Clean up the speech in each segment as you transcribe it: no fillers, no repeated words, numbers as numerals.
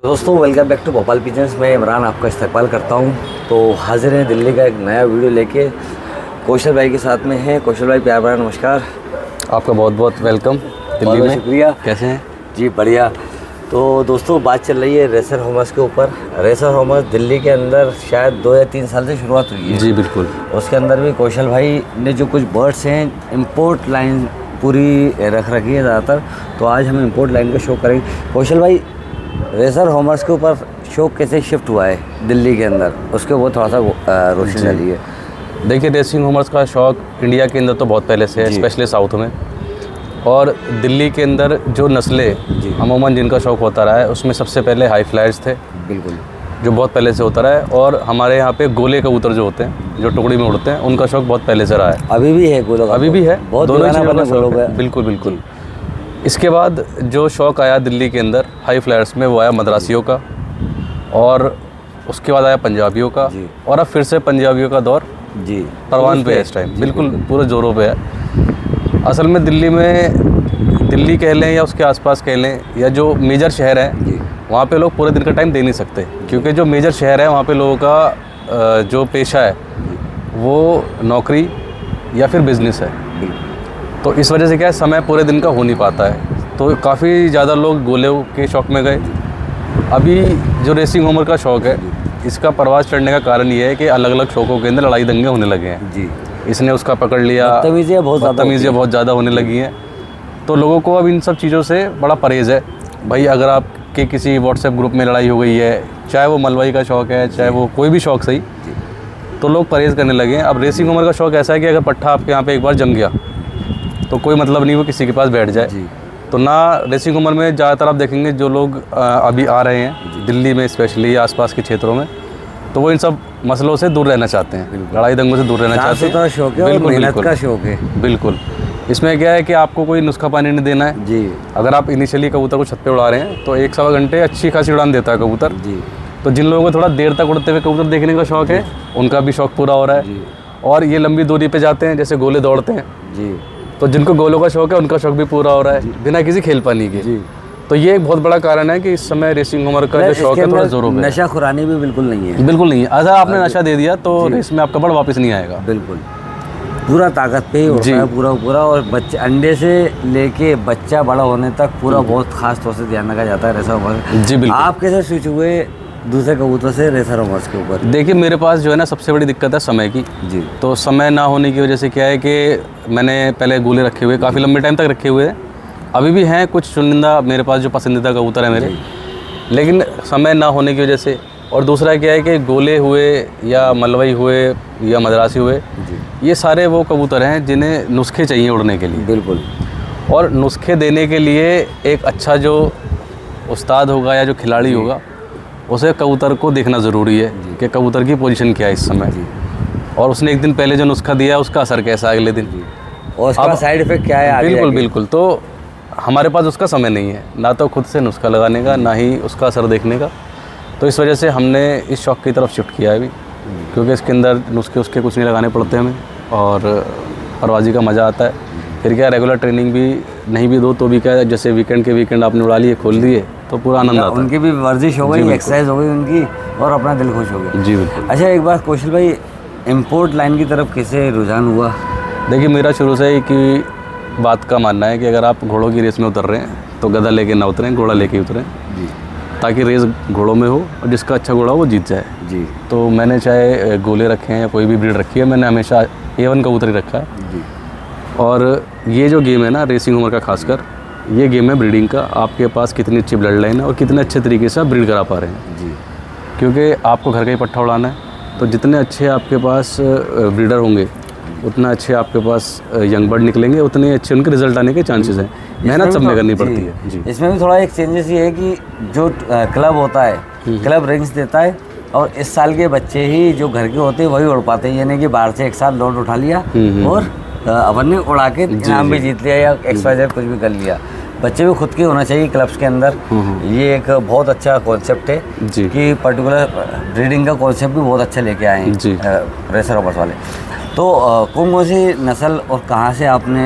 दोस्तों welcome back to Bhopal pigeons. मैं इमरान आपका इस्तकबाल करता हूं। तो हाजिर हैं दिल्ली का एक नया वीडियो लेके। कौशल भाई के साथ में हैं। कौशल भाई प्यार भरा नमस्कार। आपका बहुत बहुत वेलकम दिल्ली में। शुक्रिया। कैसे हैं जी बढ़िया। तो दोस्तों बात चल रही है रेसर हॉमर्स के ऊपर। रेसर हॉमर्स दिल्ली के अंदर शायद 2 या 3 साल से शुरुआत हुई है। जी बिल्कुल। उसके अंदर भी कौशल भाई ने जो कुछ बर्ड्स हैं इम्पोर्ट लाइन पूरी रख रखी है ज़्यादातर। तो आज हम इम्पोर्ट लाइन का शो करेंगे। कौशल भाई रेसर हॉमर्स के ऊपर शो कैसे शिफ्ट हुआ है दिल्ली के अंदर, उसके वो थोड़ा सा रोशनी डाली है। देखिए रेसिंग हॉमर्स का शौक इंडिया के अंदर तो बहुत पहले से है, स्पेशली साउथ में। और दिल्ली के अंदर जो नस्लें अमूमन जिनका शौक होता रहा है उसमें सबसे पहले हाई फ्लायर्स थे। बिल्कुल, जो बहुत पहले से होता रहा है। और हमारे यहाँ पे गोले कबूतर जो होते हैं, जो टुकड़ी में उड़ते हैं, उनका शौक बहुत पहले से रहा है। अभी भी है गोलों का? अभी भी है, बहुत दोनों चीज़ों का शौक है। है। बिल्कुल बिल्कुल। इसके बाद जो शौक़ आया दिल्ली के अंदर हाई फ्लायर्स में, वो आया मद्रासियों का, और उसके बाद आया पंजाबियों का, और अब फिर से पंजाबियों का दौर जी परवान पे है इस टाइम। बिल्कुल पूरे ज़ोरों पे है। असल में दिल्ली कह लें या उसके आसपास कह लें, या जो मेजर शहर है वहाँ पे लोग पूरे दिन का टाइम दे नहीं सकते, क्योंकि जो मेजर शहर है वहाँ पे लोगों का जो पेशा है वो नौकरी या फिर बिज़नेस है। तो इस वजह से क्या है, समय पूरे दिन का हो नहीं पाता है। तो काफ़ी ज़्यादा लोग गोले के शौक़ में गए। अभी जो रेसिंग हॉमर का शौक़ है, इसका परवाज़ चढ़ने का कारण ये है कि अलग अलग शौक़ों के अंदर लड़ाई दंगे होने लगे हैं। जी, इसने उसका पकड़ लिया, बदतमीज़ियाँ बहुत ज़्यादा होने लगी हैं। तो लोगों को अब इन सब चीज़ों से बड़ा परहेज़ है। भाई अगर आपके किसी व्हाट्सएप ग्रुप में लड़ाई हो गई है, चाहे वो मलबई का शौक़ है, चाहे वो कोई भी शौक़ सही, तो लोग परहेज़ करने लगे हैं। अब रेसिंग हॉमर का शौक़ ऐसा है कि अगर पट्ठा आपके यहाँ पर एक बार जम गया तो कोई मतलब नहीं वो किसी के पास बैठ जाए। तो ना रेसिंग हॉमर में ज़्यादातर आप देखेंगे जो लोग अभी आ रहे हैं दिल्ली में स्पेशली या आसपास के क्षेत्रों में, तो वो इन सब मसलों से दूर रहना चाहते हैं, लड़ाई दंगों से दूर रहना चाहते हैं। शौक है, बिल्कुल मेहनत का शौक है। बिल्कुल। इसमें क्या है कि आपको कोई नुस्खा पानी नहीं देना है जी। अगर आप इनिशियली कबूतर को छत पे उड़ा रहे हैं तो 1-1.25 घंटे अच्छी खासी उड़ान देता है कबूतर जी। तो जिन लोगों को थोड़ा देर तक उड़ते हुए कबूतर देखने का शौक है, उनका भी शौक पूरा हो रहा है। और ये लंबी दूरी पे जाते हैं, जैसे गोले दौड़ते हैं जी, तो जिनको गोलों का शौक है उनका शौक भी पूरा हो रहा है बिना किसी खेल पानी के जी। तो ये एक बहुत बड़ा कारण है कि इस समय रेसिंग हॉमर का जो शौक है थोड़ा जोरों में। नशा खुरानी भी बिल्कुल नहीं है। बिल्कुल नहीं है। अगर आपने नशा दे दिया तो रेस में आपका बड़ वापस नहीं आएगा। बिल्कुल पूरा ताकत पे ही होता है पूरा। और बच्चे अंडे से लेके बच्चा बड़ा होने तक पूरा बहुत खास तौर से ध्यान रखा जाता है रेसर हॉमर जी। बिल्कुल। आप कैसे स्विच हुए दूसरे कबूतर से रेसर हॉमर्स के ऊपर? देखिए मेरे पास जो है ना सबसे बड़ी दिक्कत है समय की जी। तो समय ना होने की वजह से क्या है कि मैंने पहले गोले रखे हुए काफ़ी लंबे टाइम तक रखे हुए हैं, अभी भी हैं कुछ चुनिंदा मेरे पास जो पसंदीदा कबूतर है मेरे, लेकिन समय ना होने की वजह से। और दूसरा क्या है कि गोले हुए या मलवई हुए या मद्रासी हुए, ये सारे वो कबूतर हैं जिन्हें नुस्खे चाहिए उड़ने के लिए। बिल्कुल। और नुस्खे देने के लिए एक अच्छा जो उस्ताद होगा या जो खिलाड़ी होगा, उसे कबूतर को देखना ज़रूरी है कि कबूतर की पोजीशन क्या है इस समय, और उसने एक दिन पहले जो नुस्खा दिया है उसका असर कैसा है अगले दिन, और उसका साइड इफेक्ट क्या है। बिल्कुल बिल्कुल। तो हमारे पास उसका समय नहीं है, ना तो खुद से नुस्खा लगाने का, ना ही उसका असर देखने का। तो इस वजह से हमने इस शौक़ की तरफ शिफ्ट किया है अभी, क्योंकि इसके अंदर नुस्खे उसके कुछ नहीं लगाने पड़ते हमें, और परवाज़ी का मज़ा आता है। फिर क्या रेगुलर ट्रेनिंग भी नहीं भी दो तो भी क्या है, जैसे वीकेंड के वीकेंड आपने उड़ा लिए, खोल दिए, तो पूरा आनंद आता है। उनकी भी वर्जिश हो गई, एक्सरसाइज हो गई उनकी, और अपना दिल खुश हो गया जी। बिल्कुल। अच्छा एक बात कौशल भाई, इम्पोर्ट लाइन की तरफ कैसे रुझान हुआ? देखिए मेरा शुरू से ही की बात का मानना है कि अगर आप घोड़ों की रेस में उतर रहे हैं तो गधा लेके ना उतरें, घोड़ा लेके उतरें जी, ताकि रेस घोड़ों में हो और जिसका अच्छा घोड़ा हो वो जीत जाए जी। तो मैंने चाहे गोले रखे हैं या कोई भी ब्रीड रखी है, मैंने हमेशा A1 कबूतर ही रखा है जी। और ये जो गेम है ना रेसिंग हॉमर का खासकर, ये गेम है ब्रीडिंग का। आपके पास कितनी अच्छी ब्लड लाइन है और कितने अच्छे तरीके से आप ब्रीड करा पा रहे हैं जी। क्योंकि आपको घर का ही पट्ठा उड़ाना है, तो जितने अच्छे आपके पास ब्रीडर होंगे उतना अच्छे आपके पास यंग बर्ड निकलेंगे, उतने अच्छे उनके रिजल्ट आने के चांसेस हैं। मेहनत सब में करनी पड़ती है जी। इसमें भी थोड़ा एक चेंजेस ये है कि जो क्लब होता है, क्लब रिंग्स देता है, और इस साल के बच्चे ही जो घर के होते हैं वही उड़ पाते हैं, यानी कि बाहर से एक साथ लोड उठा लिया और अपन ने उड़ा के इनाम भी जीत लिया या XYZ कुछ भी कर लिया। बच्चे भी खुद के होना चाहिए क्लब्स के अंदर। ये एक बहुत अच्छा कॉन्सेप्ट है कि पर्टिकुलर ब्रीडिंग का कॉन्सेप्ट भी बहुत अच्छा लेके आए हैं रेसर हॉमर्स वाले। तो कौन कौन सी नस्ल और कहाँ से आपने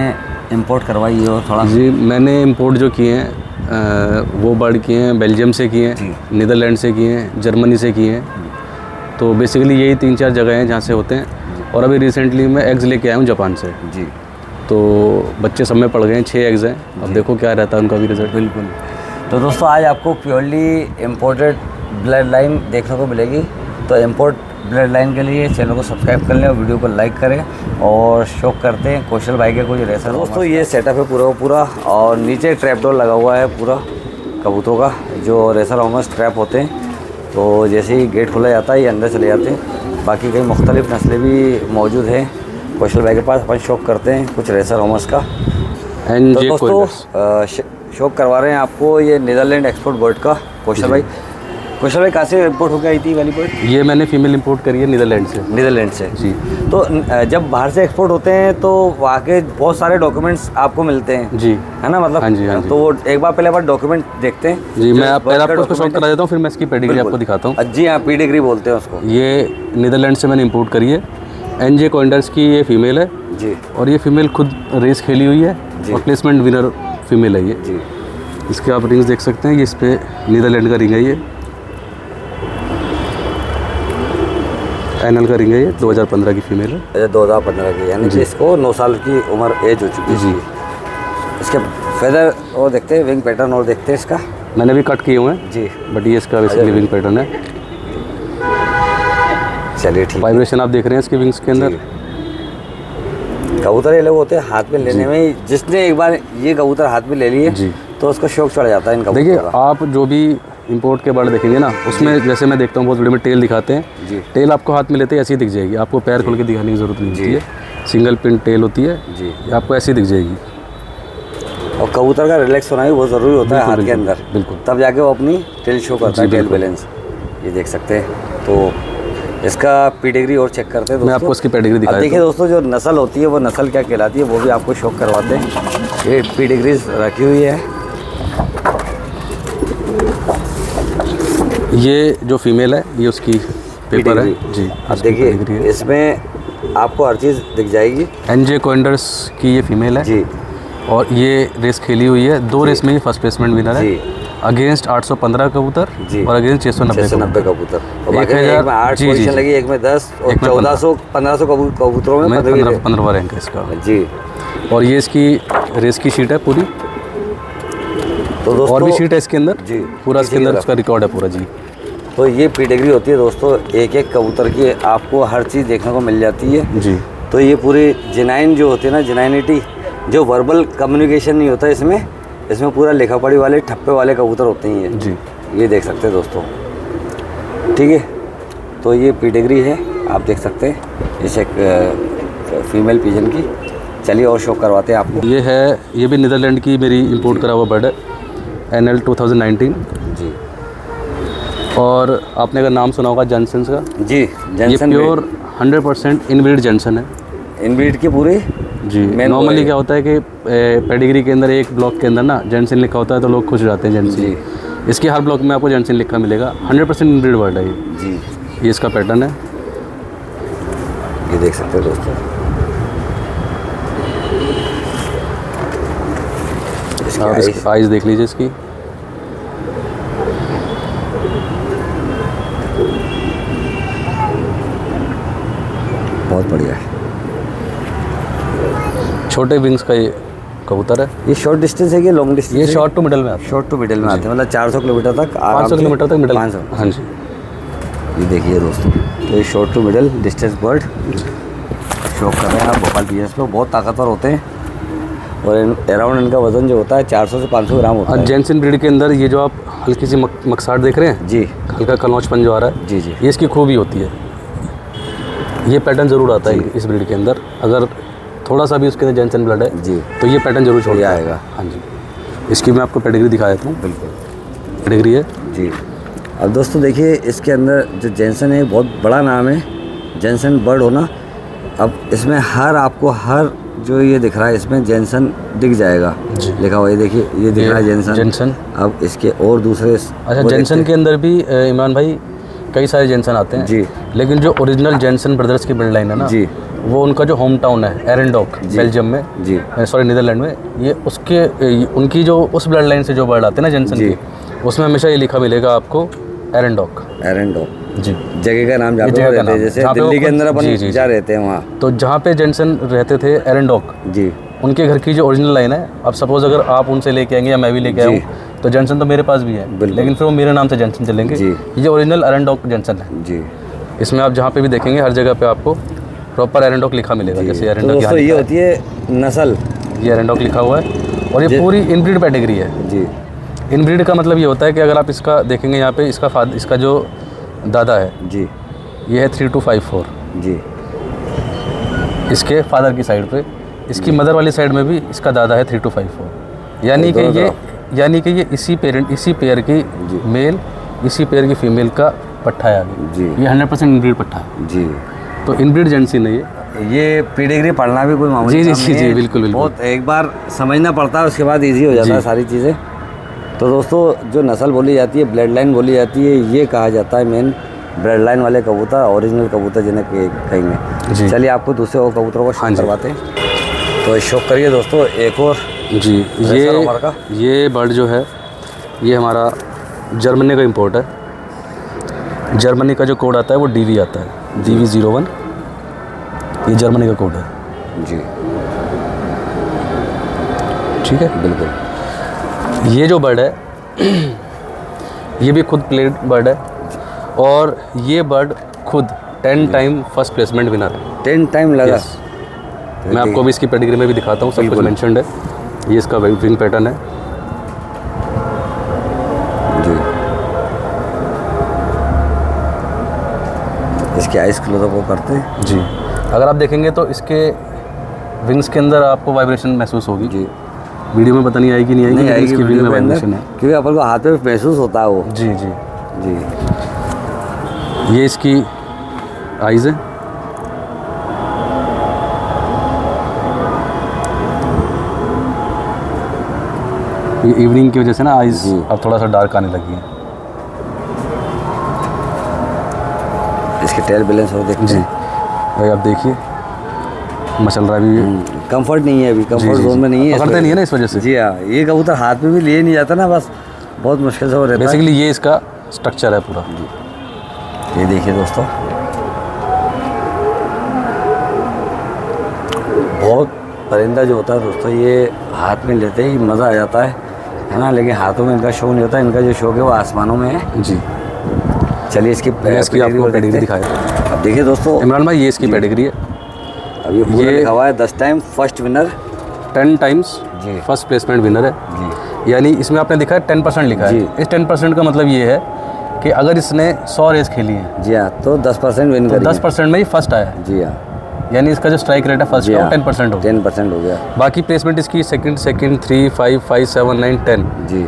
इंपोर्ट करवाई है? और थोड़ा जी मैंने इंपोर्ट जो किए हैं वो बर्ड किए हैं, बेल्जियम से किए हैं, नीदरलैंड से किए हैं, जर्मनी से किए हैं। तो बेसिकली यही 3-4 जगह हैं जहाँ से होते हैं। और अभी रिसेंटली मैं एग्स लेके आया हूँ जापान से जी। तो बच्चे सब में पड़ गए हैं, 6 एग्स हैं। अब देखो क्या रहता है उनका भी रिजल्ट। बिल्कुल। तो दोस्तों आज आपको प्योरली इम्पोर्टेड ब्लड लाइन देखने को मिलेगी। तो इम्पोर्ट ब्लड लाइन के लिए चैनल को सब्सक्राइब कर लें और वीडियो को लाइक करें और शौक करते हैं कौशल भाई के कोई रेसर। दोस्तों ये सेटअप है पूरा पूरा, और नीचे ट्रैप डोर लगा हुआ है पूरा कबूतरों का, जो रेसर हॉर्मस ट्रैप होते हैं। तो जैसे ही गेट खोला जाता है ये अंदर चले जाते हैं। बाकी कई मुख्तलिफ नस्लें भी मौजूद हैं कौशल भाई के पास। अपन शौक करते हैं कुछ रेसर हॉर्मस का। तो दोस्तों शौक करवा रहे हैं आपको ये नीदरलैंड एक्सपोर्ट बर्ड का। कौशल भाई कहाँ से इम्पोर्ट होकर आई थी वाली बर्ड? ये मैंने फीमेल इंपोर्ट करी है नीदरलैंड से। नीदरलैंड से जी। तो जब बाहर से एक्सपोर्ट होते हैं तो वहाँ के बहुत सारे डॉक्यूमेंट्स आपको मिलते हैं जी, है ना? मतलब हाँ जी, हाँ जी। तो वो एक बार पहले डॉक्यूमेंट देखते हैं जी। मैं पहले आपको उसको शौक करा देता हूँ, फिर मैं इसकी पेडिग्री आपको दिखाता हूँ। जी हाँ, पेडिग्री बोलते हैं उसको। ये नीदरलैंड से मैंने इंपोर्ट करी है। NJ कोइंडर्स की ये फीमेल है जी। और ये फीमेल खुद रेस खेली हुई है और प्लेसमेंट विनर फीमेल है ये जी। इसके आप रिंग्स देख सकते हैं। ये इस पे नीदरलैंड का रिंग है, ये एनएल का रिंग है, ये 2015 की फीमेल है। 2015 की, यानी कि इसको 9 साल की उम्र एज हो चुकी है जी। इसके फेदर और देखते हैं, विंग पैटर्न और देखते हैं इसका। मैंने भी कट किए हुए हैं जी, बट ये इसका बेसिकली विंग पैटर्न है। चलिए ठीक। वाइब्रेशन आप देख रहे हैं इसके विंग्स के अंदर। कबूतर ये लोग होते हैं हाथ में लेने में ही, जिसने एक बार ये कबूतर हाथ में ले लिए जी तो उसको शौक चढ़ जाता है इन कबूतरों देखिए का। आप जो भी इंपोर्ट के बर्ड देखेंगे ना, उसमें जैसे मैं देखता हूँ बहुत वीडियो में टेल दिखाते हैं जी। टेल आपको हाथ में लेते ही ऐसी दिख जाएगी, आपको पैर खोल के दिखाने की ज़रूरत नहीं होती है। सिंगल पिन टेल होती है जी, ये आपको ऐसी दिख जाएगी। और कबूतर का रिलैक्स होना भी बहुत ज़रूरी होता है हाथ के अंदर, बिल्कुल, तब जाके वो अपनी टेल शो करता है, टेल बैलेंस। ये देख सकते हैं। तो इसका पेडिग्री और चेक करते हैं दोस्तों। मैं आपको इसकी पेडिग्री दिखा देता हूं। देखिए दोस्तों, जो नस्ल होती है वो नस्ल क्या कहलाती है वो भी आपको शौक करवाते हैं। ये पेडिग्रीज रखी हुई है। ये जो फीमेल है ये उसकी पेपर है जी। अब देखिए इसमें आपको हर चीज़ दिख जाएगी। NJ कोइंडर्स की ये फीमेल है जी, और ये रेस खेली हुई है। 2 रेस में ये फर्स्ट प्लेसमेंट विनर है, अगेंस्ट 815 कबूतर और अगेंस्ट 690 कबूतर। और एक बाकी एक में 8 पोजीशन लगी, एक में 10 और 1400-1500 कबूतरों में 15वां रैंक है इसका जी। और ये इसकी रेस की शीट है पूरी। तो दोस्तों और भी शीट है इसके अंदर जी, पूरा इसके अंदर उसका रिकॉर्ड है पूरा जी। तो ये पेडिग्री होती है दोस्तों, एक एक कबूतर की आपको हर चीज़ देखने को मिल जाती है जी। तो ये पूरी जेनाइन जो होती है ना, जेनाइनिटी, जो वर्बल कम्युनिकेशन नहीं होता इसमें पूरा लिखा पढ़ी वाले ठप्पे वाले कबूतर होते हैं ये जी। ये देख सकते हैं दोस्तों, ठीक है। तो ये पेडिग्री है, आप देख सकते हैं जैसे एक फीमेल पिजन की। चलिए और शो करवाते हैं आपको। ये है, ये भी नीदरलैंड की मेरी इंपोर्ट करा हुआ बर्ड है, NL 2019 जी। और आपने अगर नाम सुना होगा जॉनसन्स का जी, ये जॉनसन प्योर 100% इनब्रीड जॉनसन है। इनब्रीड की पूरी जी। नॉर्मली क्या होता है कि पेडिग्री के अंदर एक ब्लॉक के अंदर ना जॉनसन लिखा होता है तो लोग खुश हो जाते हैं जॉनसन जी। इसके हर ब्लॉक में आपको जॉनसन लिखा मिलेगा। 100% इनब्रीड बर्ड है ये जी। ये इसका पैटर्न है, ये देख सकते हैं दोस्तों। आप इसकी आइज़ देख लीजिए इसकी। बहुत बढ़िया है। छोटे विंग्स का ये कबूतर है। ये शॉर्ट डिस्टेंस है कि लॉन्ग डिस्टेंस? ये शॉर्ट टू मिडल में आता है। शॉर्ट टू मिडल में आते हैं, मतलब 400 किलोमीटर तक, 500 किलोमीटर तक मिडल। 500। हाँ जी। ये देखिए दोस्तों, तो ये short to middle distance bird show कर रहे हैं आप भोपाल पीएस पे। बहुत ताकतवर होते हैं और अराउंड इनका वजन जो होता है 400 से 500 ग्राम होता है। जॉनसन ब्रीड के अंदर ये जो आप हल्की सी मकसाट देख रहे हैं जी, हल्का कलौचपन जो आ रहा है जी जी, ये इसकी खूबी होती है। ये पैटर्न ज़रूर आता है इस ब्रीड के अंदर, अगर थोड़ा सा भी उसके अंदर जॉनसन ब्लड है जी तो ये पैटर्न जरूर छोड़ आएगा। हाँ जी। इसकी मैं आपको पेडिग्री दिखा देता हूँ। बिल्कुल पेडिग्री है जी। अब दोस्तों देखिए इसके अंदर जो जॉनसन है बहुत बड़ा नाम है, जॉनसन बर्ड होना। अब इसमें आपको हर जो ये दिख रहा है इसमें जॉनसन दिख जाएगा लिखा हुआ। ये देखिए ये दिख रहा है जॉनसन। अब इसके और दूसरे अच्छा जॉनसन के अंदर भी इमरान भाई कई सारे जॉनसन आते हैं जी, लेकिन जो ओरिजिनल जॉनसन ब्रदर्स की ब्लड लाइन है ना जी वो उनका जो होम टाउन है एरेंडोक, बेल्जियम में, जी, सॉरी नीदरलैंड में, ये उसके उनकी जो उस ब्लड लाइन से जो बर्ड आते हैं ना जेनसन की, उसमें हमेशा ये लिखा मिलेगा आपको एरेंडोक। एरेंडोक जी, जगह का नाम, जहाँ पे वो रहते हैं, जैसे दिल्ली के अंदर अपन जा रहते हैं वहाँ, तो जहाँ पे जेनसन रहते थे एरेंडोक, जी, उनके घर की जो ओरिजिनल लाइन है, अब सपोज अगर आप उनसे लेके आएंगे या मैं भी लेके आऊँ, तो जेनसन तो मेरे पास भी है, लेकिन फिर वो मेरे नाम से जेनसन चलेंगे। ये ओरिजिनल एरेंडोक जेनसन है जी। इसमें आप जहाँ पे भी देखेंगे हर जगह पे आपको प्रॉपर एरेंडोक लिखा मिलेगा। जैसे एरेंडोक तो ये होती है नस्ल, ये एरेंडोक लिखा हुआ है और ये पूरी इनब्रीड पेडिग्री है जी। इनब्रीड का मतलब ये होता है कि अगर आप इसका देखेंगे यहाँ पे इसका जो दादा है जी, ये है 3254 जी, इसके फादर की साइड पे, इसकी मदर वाली साइड में भी इसका दादा है 3254, यानी कि ये इसी पेयर की मेल, इसी पेयर की फीमेल का पट्ठा है आगे जी। ये 100% इनब्रीड पट्ठा है जी। तो इनब्रीड जेंटसिन है ये पेडिग्री पढ़ना भी कोई मामूली जी काम नहीं है। बिल्कुल बहुत एक बार समझना पड़ता है, उसके बाद इजी हो जाता है सारी चीज़ें। तो दोस्तों जो नस्ल बोली जाती है, ब्लड लाइन बोली जाती है, ये कहा जाता है मेन ब्लड लाइन वाले कबूतर, ओरिजिनल कबूतर जिन्हें कहेंगे। चलिए आपको दूसरे और कबूतरों को शौक करवाते हैं, तो शौक करिए दोस्तों एक और जी। ये बर्ड जो है ये हमारा जर्मनी का इंपोर्ट है। जर्मनी का जो कोड आता है वो DV आता है, DV01, ये जर्मनी का कोड है जी। ठीक है, बिल्कुल। ये जो बर्ड है ये भी खुद प्लेड बर्ड है और ये बर्ड खुद 10 टाइम फर्स्ट प्लेसमेंट विनर है। 10 टाइम लगा। मैं आपको अभी इसकी पेडिग्री में भी दिखाता हूँ, सब कुछ मेंशन्ड है। ये इसका विंग पैटर्न है जी। इसके आइस क्लोज अप वो करते हैं जी। अगर आप देखेंगे तो इसके विंग्स के अंदर आपको वाइब्रेशन महसूस होगी जी। वीडियो में पता नहीं आएगी नहीं आएगी, नहीं आएगी, इसकी विंग में वाइब्रेशन है क्योंकि अपन को हाथ में महसूस होता है वो। जी जी जी। ये इसकी आइज़ है, ये इवनिंग की वजह से ना आइज़ अब थोड़ा सा डार्क आने लगी है। इसके टेल बैलेंस और देखते जी भाई, आप देखिए मचल रहा भी कंफर्ट नहीं है अभी, कंफर्ट जोन में नहीं है, पकड़ते नहीं है ना इस वजह से। जी हाँ, ये कबूतर हाथ में भी लिए नहीं जाता ना, बस बहुत मुश्किल से हो रहता है। बेसिकली ये इसका स्ट्रक्चर है पूरा। ये देखिए दोस्तों, बहुत परिंदा जो होता है दोस्तों, ये हाथ में लेते ही मज़ा आ जाता है ना, लेकिन हाथों में इनका शौक नहीं होता। इनका जो शौक है वो आसमानों में है जी। चलिए इसकी आपको पेडिग्री दिखाया। अब देखिए दोस्तों इमरान भाई, ये इसकी पेडिग्री है। अब ये पूरा लिखा हुआ है 10 टाइम फर्स्ट विनर, 10 टाइम्स जी फर्स्ट प्लेसमेंट विनर है जी। यानी इसमें आपने दिखा है 10% लिखा है। इस 10% का मतलब ये है कि अगर इसने 100 रेस खेली है जी हाँ, तो 10% विन तो 10% में ही फर्स्ट आया है। जी हाँ, यानी इसका जो स्ट्राइक रेट है फर्स्ट का 10% हो गया। 10% हो गया। बाकी प्लेसमेंट इसकी सेकंड 3, 5, 5, 7, 9, 10 जी।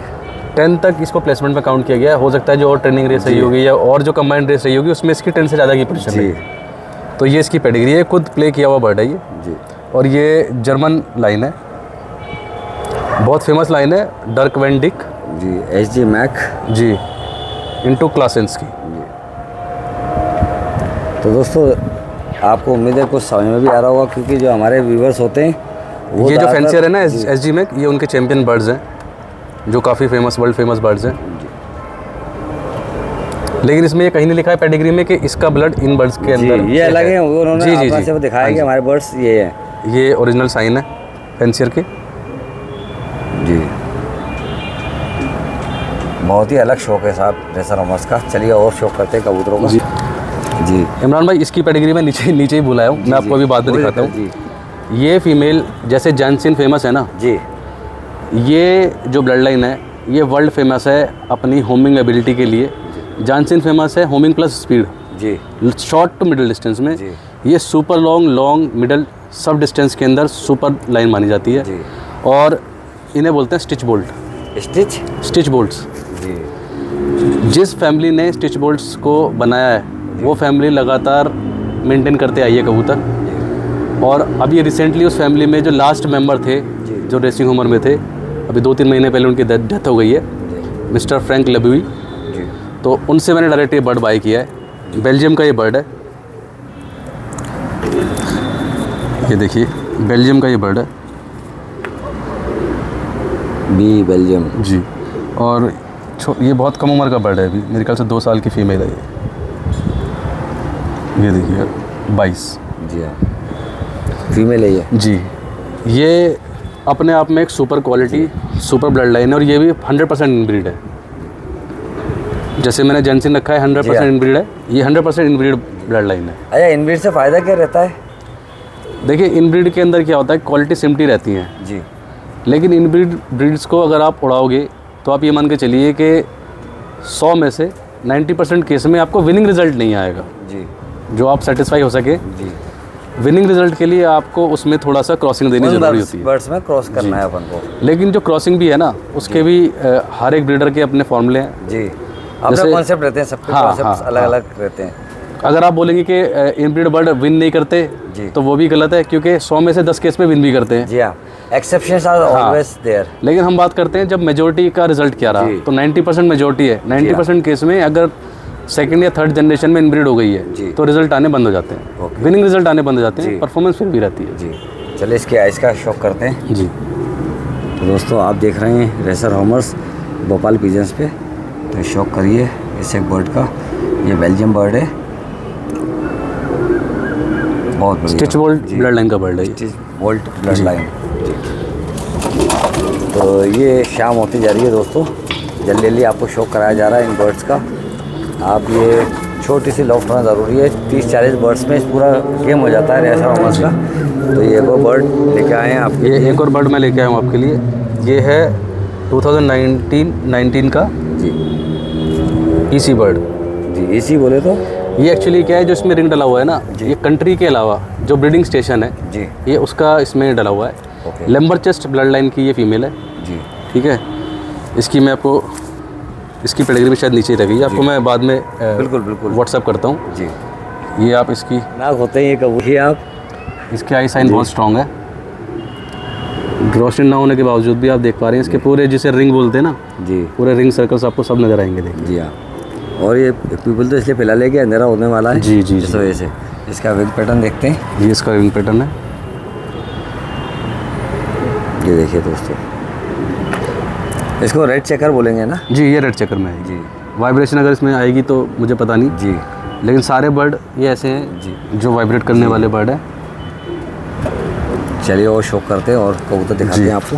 10 तक इसको प्लेसमेंट में काउंट किया गया है। हो सकता है जो और ट्रेनिंग रेस रही होगी या और जो कंबाइंड रेस रही होगी उसमें इसकी 10 से ज़्यादा की पोजीशन है। तो ये इसकी पेडिग्री है, खुद प्ले किया हुआ बर्ड है ये जी। और ये जर्मन लाइन है, बहुत फेमस लाइन है, डर्क वैन डिक जी, SG मैक जी, इनटू क्लासेंस की। तो दोस्तों आपको उम्मीद है कुछ समझ में भी आ रहा होगा, क्योंकि जो हमारे व्यूवर्स होते हैं वो ये जो फैंसियर है ना SG मैक, ये उनके चैंपियन बर्ड्स हैं जो काफ़ी फेमस, वर्ल्ड फेमस बर्ड्स हैं। लेकिन इसमें ये कहीं नहीं लिखा है पेडिग्री में कि इसका ब्लड इन बर्ड्स के अंदर ये अलग है। उन्होंने जी अपना से दिखाया कि हमारे बर्ड्स ये है। ये ओरिजिनल साइन है फैंसियर के जी। बहुत ही अलग शौक है साहब रेसर हॉमर्स का। चलिए और शौक करते हैं कबूतरों का। जी इमरान भाई, इसकी पेडिग्री में नीचे ही बुलाया हूँ, मैं आपको अभी बाद में दिखाता हूँ। ये फीमेल जैसे जैनसिन फेमस है ना जी, ये जो ब्लड लाइन है ये वर्ल्ड फेमस है अपनी होमिंग एबिलिटी के लिए। जैनसिन फेमस है होमिंग प्लस स्पीड जी, शॉर्ट टू मिडिल डिस्टेंस में। ये सुपर लॉन्ग मिडिल सब डिस्टेंस के अंदर सुपर लाइन मानी जाती है जी। और इन्हें बोलते हैं स्टिच बोल्ट, स्टिच बोल्ट्स जी। जिस फैमिली ने स्टिच बोल्ट्स को बनाया है वो फैमिली लगातार मेंटेन करते आई है कबूतर। और अभी रिसेंटली उस फैमिली में जो लास्ट मेंबर थे जो रेसिंग होमर में थे, अभी 2-3 महीने पहले उनकी डेथ हो गई है, मिस्टर फ्रैंक लेबुई। तो उनसे मैंने डायरेक्ट ये बर्ड बाय किया है। बेल्जियम का ये बर्ड है। ये देखिए बेल्जियम का ये बर्ड है बी बेल्जियम जी। और ये बहुत कम उम्र का बर्ड है, अभी मेरे ख्याल से 2 साल की फीमेल है ये देखिए 22। जी हाँ, फीमेल है ये जी। ये अपने आप में एक super quality super blood line है, और ये भी 100% इनब्रीड है। जैसे मैंने जेंसिन रखा है 100% इनब्रीड है, ये 100% इनब्रीड ब्लड लाइन है। अच्छा, इनब्रीड से फ़ायदा क्या रहता है? देखिए इनब्रीड के अंदर क्या होता है, क्वालिटी सिमटी रहती है जी, लेकिन इनब्रीड ब्रीड्स को अगर आप उड़ाओगे तो आप ये मान के चलिए कि 100 में से 90% केस में आपको विनिंग रिजल्ट नहीं आएगा जी, जो आप सेटिस्फाई हो सके। जी। विनिंग रिजल्ट के लिए आपको उसमें थोड़ा सा क्रॉसिंग देनी जरूरी होती है, बर्ड्स में क्रॉस करना है अपन को। लेकिन जो क्रॉसिंग भी है ना उसके भी हर एक ब्रीडर के अपने फॉर्मूले हैं जी, अपने कॉन्सेप्ट रहते हैं, सबके कॉन्सेप्ट अलग अलग रहते हैं। अगर आप बोलेंगे कि इनब्रीड बर्ड विन नहीं करते तो वो भी गलत है, क्योंकि 100 में से 10 केस में विन भी करते हैं। जी हाँ, एक्सेप्शंस आर ऑलवेज देयर। लेकिन हम बात करते हैं जब मेजोरिटी का रिजल्ट क्या रहा, तो 90% मेजोरिटी है। 90% केस में अगर सेकंड या थर्ड जनरेशन में इनब्रीड हो गई है तो रिजल्ट आने बंद हो जाते हैं, विनिंग रिजल्ट आने बंद हो जाते हैं, परफॉर्मेंस फिर भी रहती है। जी, चलिए इसके आइस का शौक करते हैं। जी तो दोस्तों आप देख रहे हैं रेसर हॉमर्स भोपाल पिजन्स पे, तो शौक करिए इस एक बर्ड का। ये बेल्जियम बर्ड है, बहुत बढ़िया स्टिच बोल्ट ब्लड लाइन का बर्ड है, स्टिच बोल्ट ब्लड लाइन। तो ये शाम होती जा रही है दोस्तों, जल्दी जल्दी आपको शौक कराया जा रहा है इन बर्ड्स का। आप ये छोटी सी लॉफ्ट होना ज़रूरी है, 30-40 बर्ड्स में पूरा गेम हो जाता है रेसर हॉमर्स का। तो ये एक और बर्ड लेके आए हैं आप। ये एक और बर्ड मैं लेके आया हूँ आपके लिए, ये है 2019 का जी ईसी बर्ड। जी, इसी बोले तो ये एक्चुअली क्या है, जो इसमें रिंग डला हुआ है ना, ये कंट्री के अलावा जो ब्रीडिंग स्टेशन है जी, ये उसका इसमें डला हुआ है। लैम्बर चेस्ट ब्लड लाइन की ये फीमेल है जी, ठीक है। इसकी मैं आपको इसकी पेडिग्री भी शायद नीचे ही रखी है, आपको मैं बाद में बिल्कुल बिल्कुल व्हाट्सअप करता हूँ जी। ये आप इसकी नाक होते हैं ये कबूतरी आप। इसके आई साइन बहुत स्ट्रॉन्ग है, रोशन ना होने के बावजूद भी आप देख पा रहे हैं इसके पूरे, जिसे रिंग बोलते हैं ना जी, पूरे रिंग सर्कल्स आपको सब नज़र आएंगे, देखिए। जी हाँ, और ये पीपल तो इसलिए फिलहाल है कि अंधेरा होने वाला है। जी जी इस वजह से। इसका विंग पैटर्न देखते हैं। ये इसका विंग पैटर्न है, ये देखिए दोस्तों, इसको रेड चेकर बोलेंगे ना? जी ये रेड चेकर में है जी। वाइब्रेशन अगर इसमें आएगी तो मुझे पता नहीं जी, लेकिन सारे बर्ड ये ऐसे हैं जी जो वाइब्रेट करने वाले बर्ड है। चलिए और शो करते हैं और कबूतर दिखाते हैं आपको।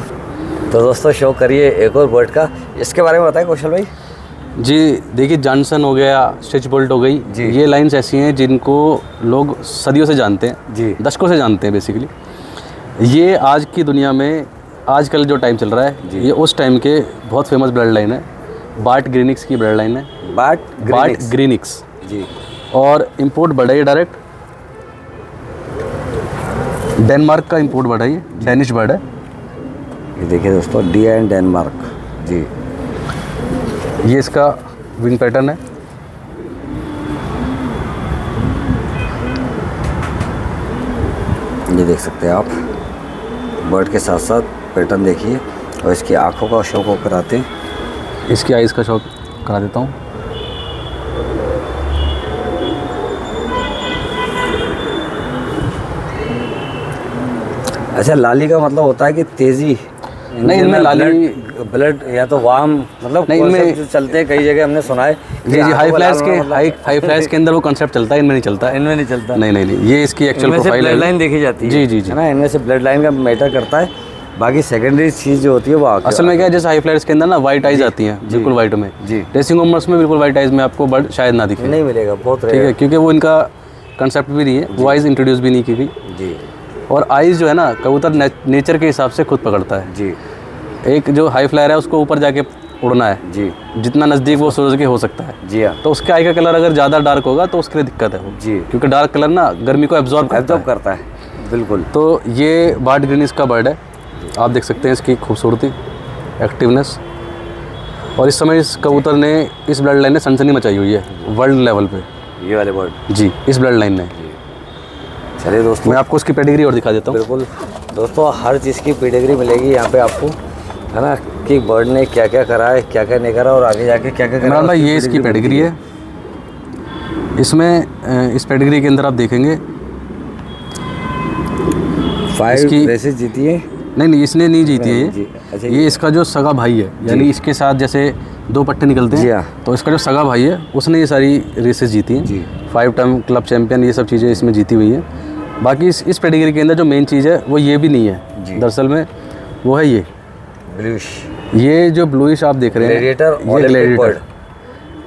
तो दोस्तों शो करिए एक और बर्ड का, इसके बारे में बताएं कौशल भाई। जी देखिए, जॉनसन हो गया, स्टिच बोल्ट हो गई, ये लाइंस ऐसी हैं जिनको लोग सदियों से जानते हैं जी, दशकों से जानते हैं बेसिकली। ये आज की दुनिया में आजकल जो टाइम चल रहा है ये उस टाइम के बहुत फेमस ब्लड लाइन है, बार्ट ग्रीनिक्स की ब्लड लाइन है। बार्ट ग्रीनिक्स जी, और इंपोर्ट बढ़ा है डायरेक्ट डेनमार्क का इंपोर्ट बढ़ा है, डेनिश बर्ड है। ये देखिए दोस्तों, डी एंड डेनमार्क जी। ये इसका विंग पैटर्न है, ये देख सकते हैं आप। बर्ड के साथ साथ पैटर्न देखिए और इसकी आँखों का शौक कराते हैं। इसकी आइज़ का शौक करा देता हूँ। अच्छा, लाली का मतलब होता है कि तेज़ी? नहीं, इनमें लाली ब्लड या तो वार्म मतलब नहीं, इनमें जो चलते हैं कई जगह हमने सुना है। जी हाई फ्लैश के हाई फ्लैश के अंदर वो कंसेप्ट चलता है, इनमें नहीं चलता। इनमें नहीं चलता। नहीं, ये इसकी एक्चुअल प्रोफाइल है, ब्लड लाइन देखी जाती है। जी है ना, इनमें से ब्लड लाइन का मैटर करता है, बाकी सेकेंडरी चीज़ जो होती है वो असल में क्या है, जैसे हाई फ्लैट्स के अंदर ना वाइट आइज आती हैं, बिल्कुल वाइट में। जी, रेसिंग होमर्स में बिल्कुल वाइट आइज में आपको बर्ड शायद ना दिखे, नहीं मिलेगा, बहुत ठीक है, क्योंकि वो इनका कंसेप्ट भी नहीं है, वो आइज इंट्रोड्यूस भी नहीं की गई जी। और आइज जो है ना, कबूतर नेचर के हिसाब से खुद पकड़ता है जी। एक जो हाई फ्लायर है उसको ऊपर जाके उड़ना है जी, जितना नज़दीक वो सूरज के हो सकता है। जी हाँ, तो उसके आई का कलर अगर ज़्यादा डार्क होगा तो उसके लिए दिक्कत है वो जी, क्योंकि डार्क कलर ना गर्मी को एब्जॉर्ब करता है बिल्कुल। तो ये बार्ट ग्रीनिक्स का बर्ड है, आप देख सकते हैं इसकी खूबसूरती, एक्टिवनेस। और इस समय इस कबूतर ने, इस ब्लड लाइन ने सनसनी मचाई हुई है वर्ल्ड लेवल पे, ये वाले बर्ड जी, इस ब्लड लाइन ने। चलिए दोस्तों, मैं आपको उसकी पेडिग्री और दिखा देता हूँ। बिल्कुल दोस्तों, हर चीज़ की पेडिग्री मिलेगी यहाँ पे आपको, है ना, कि बर्ड ने क्या क्या करा है, क्या क्या नहीं करा और आगे जाके क्या क्या करा। इमरान भाई, ये इसकी पेडिग्री है। इसमें इस पेडिग्री के अंदर आप देखेंगे 5 रेसेस जीती है? नहीं, इसने नहीं जीती है जी, अच्छा, ये इसका जो सगा भाई है, यानी इसके साथ जैसे 2 पट्टे निकलते जी हैं, हाँ। तो इसका जो सगा भाई है उसने ये सारी रेसेस जीती हैं। जी। 5 टाइम क्लब चैंपियन, ये सब चीज़ें इसमें जीती हुई हैं। बाकी इस पेडिग्री के अंदर जो मेन चीज़ है वो ये भी नहीं है दरअसल में, वो है ये ब्लूइश, ये जो ब्लूइश आप देख रहे हैं, ग्लैडिएटर, ये ग्लैडिएटर।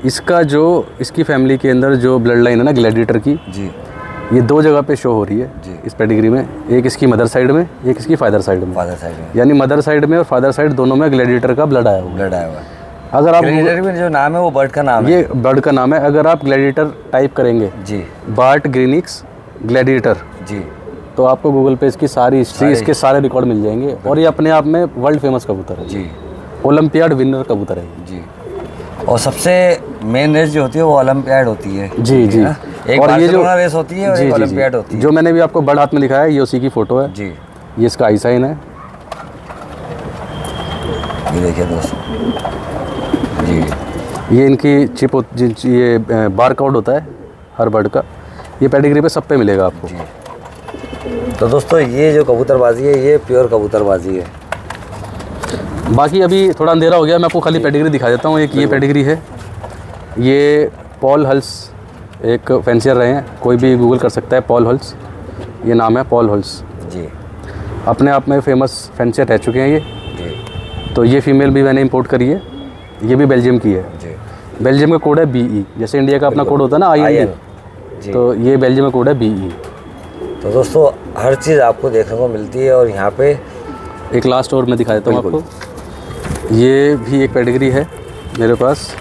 इसका जो इसकी फैमिली के अंदर जो ब्लड लाइन है ना ग्लैडिएटर की, जी, ये 2 जगह पे शो हो रही है जी। इस पेडिग्री में। एक इसकी मदर साइड में, एक इसकी फादर साइड में। फादर साइड में, यानी मदर साइड में और फादर साइड दोनों में ग्लैडिएटर का ब्लड आया हुआ है। ब्लड आया हुआ है। अगर आप ग्लैडिएटर में जो नाम है वो बर्ड का नाम है? ये बर्ड का नाम है। अगर आप ग्लैडिएटर टाइप करेंगे, जी, बार्ट ग्रीनिक्स ग्लैडिएटर, जी, तो आपको गूगल पे इसकी सारी हिस्ट्री, इसके सारे रिकॉर्ड मिल जाएंगे। और ये अपने आप में वर्ल्ड फेमस कबूतर है जी, ओलंपियाड विनर कबूतर है जी। और सबसे मेन रेस जो होती है वो ओलंपियाड होती है। जी जी। एक और ये जो रेस होती है और जी, एक जी, जी। ओलंपियाड होती है। जो मैंने भी आपको बर्ड हाथ में दिखाया है, ये उसी की फोटो है। जी, ये इसका आई साइन है, ये देखिए दोस्तों, जी, ये इनकी चिप ये बार कोड होता है हर बर्ड का। ये पेडिग्री पे सब पे मिलेगा आपको। जी। तो दोस्तों ये जो कबूतरबाजी है ये प्योर कबूतरबाजी है। बाकी अभी थोड़ा अंधेरा हो गया, मैं आपको खाली पेडिग्री दिखा देता हूँ। एक ये पेडिग्री है, ये पॉल हल्स एक फैंसियर रहे हैं, कोई भी गूगल कर सकता है, पॉल हल्स ये नाम है, पॉल हल्स। जी, अपने आप में फेमस फैंसियर रह चुके हैं ये। जी, तो ये फीमेल भी मैंने इंपोर्ट करी है, ये भी बेल्जियम की है। जी, बेल्जियम का कोड है BE, जैसे इंडिया का अपना कोड होता है ना IN, जी। तो ये बेल्जियम का कोड है BE। तो दोस्तों हर चीज़ आपको देखने को मिलती है। और यहाँ पे एक लास्ट और मैं दिखा देता हूँ आपको। ये भी एक पेडिग्री है मेरे पास,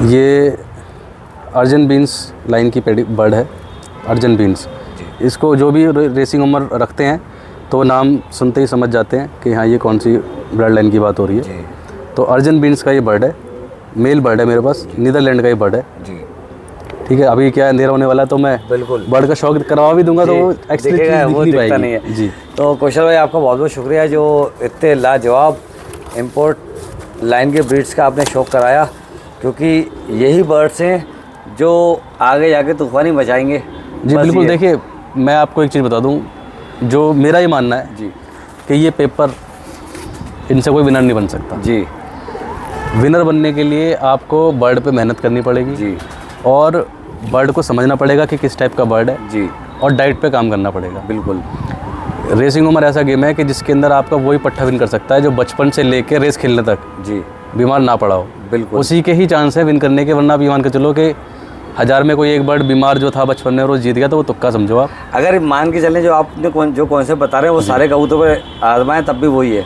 ये अर्जन बीन्स लाइन की बर्ड है, अर्जन बीन्स। इसको जो भी रेसिंग उमर रखते हैं तो नाम सुनते ही समझ जाते हैं कि हाँ ये कौन सी ब्लड लाइन की बात हो रही है। जी, तो अर्जन बीन्स का ये बर्ड है, मेल बर्ड है मेरे पास, नीदरलैंड का ये बर्ड है। जी, ठीक है, अभी क्या अंधेरा होने वाला है तो मैं बिल्कुल बर्ड का शौक करवा भी दूंगा, तो वो एक्चुअली दिखेगा, वो दिख दिखता नहीं नहीं है। पाएगी। जी। तो कौशल भाई आपका बहुत बहुत शुक्रिया जो इतने लाजवाब इंपोर्ट लाइन के ब्रीड्स का आपने शौक कराया, क्योंकि यही बर्ड्स हैं जो आगे जाके तूफानी बचाएंगे। जी बिल्कुल। देखिए मैं आपको एक चीज़ बता दूं, जो मेरा ये मानना है जी कि ये पेपर इनसे कोई विनर नहीं बन सकता। जी, विनर बनने के लिए आपको बर्ड पे मेहनत करनी पड़ेगी जी, और बर्ड को समझना पड़ेगा कि किस टाइप का बर्ड है, जी, और डाइट पे काम करना पड़ेगा। बिल्कुल। रेसिंग उमर ऐसा गेम है कि जिसके अंदर आपका वही पट्टा विन कर सकता है जो बचपन से लेके रेस खेलने तक जी, बीमार ना पड़ा हो। बिल्कुल। उसी के ही चांस है विन करने के, वरना आप ये मान के चलो कि 1000 में कोई एक बर्ड बीमार जो था बचपन में और वो जीत गया तो वो तुक्का समझो आप। अगर मान के चलें जो आपने जो कॉन्सेप्ट बता रहे हैं वो सारे कबूतरों पे आजमाएं तब भी वही है।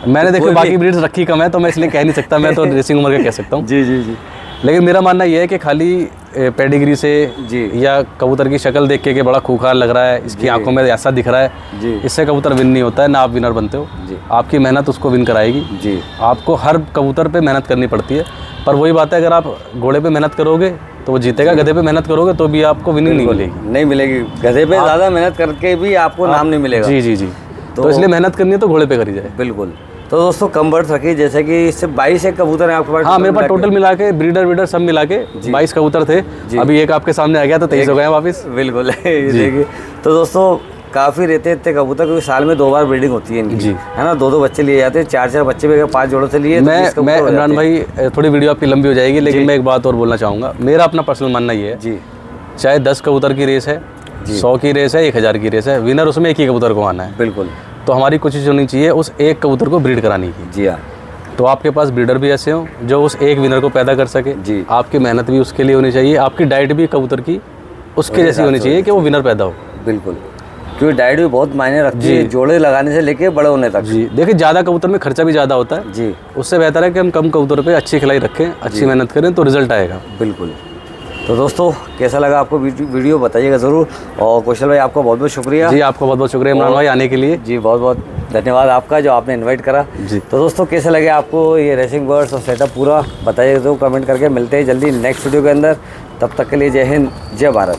मैंने देखो बाकी ब्रीड्स रखी कम है तो मैं इसलिए कह नहीं सकता, मैं तो रेसिंग उमर का कह सकता हूँ। जी, जी, जी, लेकिन मेरा मानना ये है कि खाली पेडिग्री से जी, या कबूतर की शक्ल देख के कि बड़ा खूंखार लग रहा है, इसकी आंखों में ऐसा दिख रहा है, जी, इससे कबूतर विन नहीं होता है, ना आप विनर बनते हो। जी, आपकी मेहनत उसको विन कराएगी। जी, आपको हर कबूतर पे मेहनत करनी पड़ती है, पर वही बात है अगर आप घोड़े पे मेहनत करोगे तो वो जीतेगा, गधे पे मेहनत करोगे तो भी आपको विनिंग नहीं मिलेगी। नहीं मिलेगी, गधे पे ज़्यादा मेहनत करके भी आपको नाम नहीं मिलेगा। जी जी जी। तो इसलिए मेहनत करनी है तो घोड़े पे करी जाए। बिल्कुल। तो दोस्तों कम बर्ड्स रखिए, जैसे कि इससे 22 एक कबूतर हैं आपके पास? हाँ मेरे पास टोटल मिला के ब्रीडर सब मिला के 22 कबूतर थे। अभी एक आपके सामने आ गया तो 23 हो गए वापस। बिल्कुल। देखिए तो दोस्तों काफ़ी रहते हैं इतने कबूतर, क्योंकि साल में 2 बार ब्रीडिंग होती है इनकी, जी, है ना। 2-2 बच्चे लिए जाते हैं, 4-4 बच्चे भी अगर 5 जोड़ों से लिए मैं इमरान भाई थोड़ी वीडियो आपकी लंबी हो जाएगी, लेकिन मैं एक बात और बोलना चाहूँगा। मेरा अपना पर्सनल मानना ये है, जी, चाहे 10 कबूतर की रेस है, 100 की रेस है, 1000 की रेस है, विनर उसमें एक ही कबूतर को आना है। बिल्कुल। तो हमारी कोशिश होनी चाहिए उस एक कबूतर को ब्रीड कराने की। जी हाँ। तो आपके पास ब्रीडर भी ऐसे हो जो उस एक विनर को पैदा कर सके। जी। आपकी मेहनत भी उसके लिए होनी चाहिए, आपकी डाइट भी कबूतर की उसके जैसी होनी चाहिए कि वो विनर पैदा हो। बिल्कुल, क्योंकि डाइट भी बहुत मायने रखती है, जोड़े लगाने से लेके बड़े होने तक। जी देखिए, ज़्यादा कबूतर में खर्चा भी ज़्यादा होता है। जी, उससे बेहतर है कि हम कम कबूतर पे अच्छी खिलाई रखें, अच्छी मेहनत करें तो रिजल्ट आएगा। बिल्कुल। तो दोस्तों कैसा लगा आपको वीडियो बताइएगा ज़रूर। और कौशल भाई आपका बहुत बहुत शुक्रिया। जी आपको बहुत बहुत शुक्रिया इमरान भाई आने के लिए। जी बहुत बहुत धन्यवाद आपका जो आपने इनवाइट करा। जी। तो दोस्तों कैसे लगे आपको ये रेसिंग बर्ड्स और सेटअप पूरा बताइएगा, तो कमेंट करके मिलते हैं जल्दी नेक्स्ट वीडियो के अंदर। तब तक के लिए जय हिंद, जय भारत।